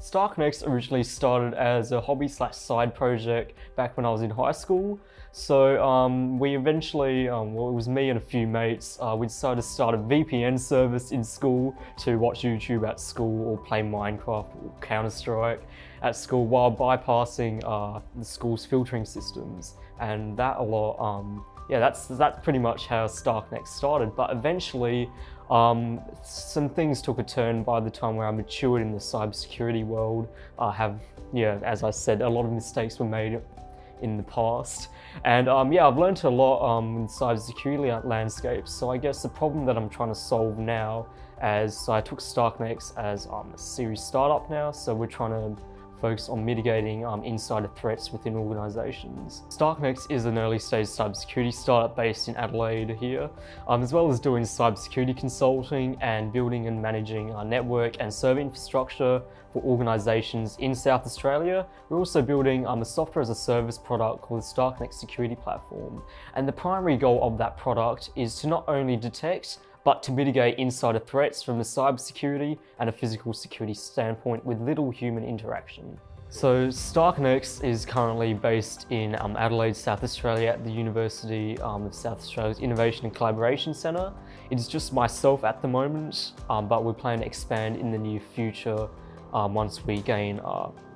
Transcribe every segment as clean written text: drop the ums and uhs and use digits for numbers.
StarkNext originally started as a hobby/side project back when I was in high school. So we eventually, well, it was me and a few mates, we decided to start a VPN service in school to watch YouTube at school or play Minecraft or Counter-Strike at school while bypassing the school's filtering systems. And that yeah, that's pretty much how StarkNext started. But eventually, some things took a turn by the time where I matured in the cybersecurity world. Yeah, as I said, a lot of mistakes were made in the past. And yeah, I've learned a lot in cybersecurity landscapes. So I guess the problem that I'm trying to solve now, so I took StarkNext as a series startup now, so we're trying to focus on mitigating insider threats within organizations. StarkNext is an early stage cybersecurity startup based in Adelaide here, as well as doing cybersecurity consulting and building and managing network and server infrastructure for organizations in South Australia. We're also building a software as a service product called the StarkNext Security Platform. And the primary goal of that product is to not only detect but to mitigate insider threats from a cybersecurity and a physical security standpoint with little human interaction. So StarkNext is currently based in Adelaide, South Australia at the University of South Australia's Innovation and Collaboration Centre. It's just myself at the moment, but we're planning to expand in the near future once we gain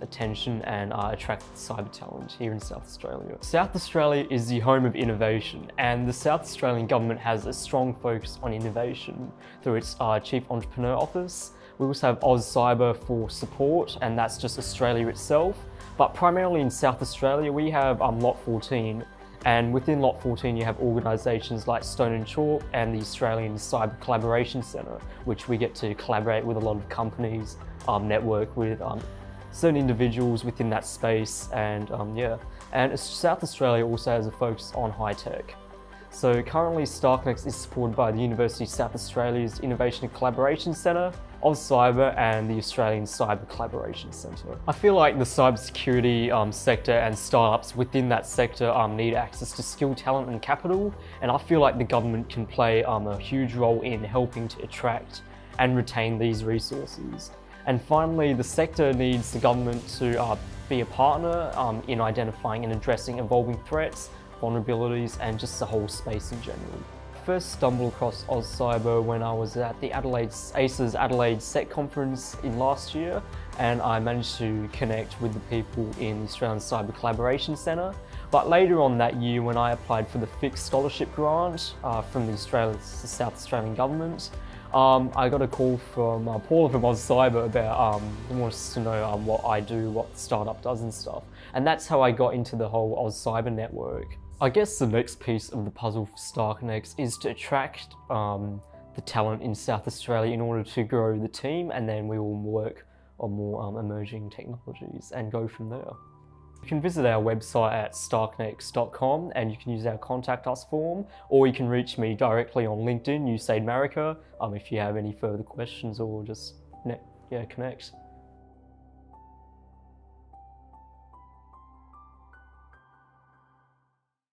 attention and attract cyber talent here in South Australia. South Australia is the home of innovation, and the South Australian government has a strong focus on innovation through its Chief Entrepreneur Office. We also have Auscyber for support, and that's just Australia itself. But primarily in South Australia, we have Lot 14. And within Lot 14, you have organisations like Stone and Chalk and the Australian Cyber Collaboration Centre, which we get to collaborate with a lot of companies, network with certain individuals within that space, and yeah. And South Australia also has a focus on high tech. So currently StarkNext is supported by the University of South Australia's Innovation and Collaboration Centre, Auscyber and the Australian Cyber Collaboration Centre. I feel like the cybersecurity sector and startups within that sector need access to skilled talent and capital, and I feel like the government can play a huge role in helping to attract and retain these resources. And finally, the sector needs the government to be a partner in identifying and addressing evolving threats, vulnerabilities, and just the whole space in general. I first stumbled across Auscyber when I was at the ACES Adelaide SEC conference in last year, and I managed to connect with the people in the Australian Cyber Collaboration Centre. But later on that year, when I applied for the fixed scholarship grant from the South Australian government, I got a call from Paula from Auscyber about he wants to know what I do, what the startup does and stuff. And that's how I got into the whole Auscyber network. I guess the next piece of the puzzle for StarkNext is to attract the talent in South Australia in order to grow the team, and then we will work on more emerging technologies and go from there. You can visit our website at starknext.com and you can use our contact us form, or you can reach me directly on LinkedIn, Usaid Marika, if you have any further questions or just connect.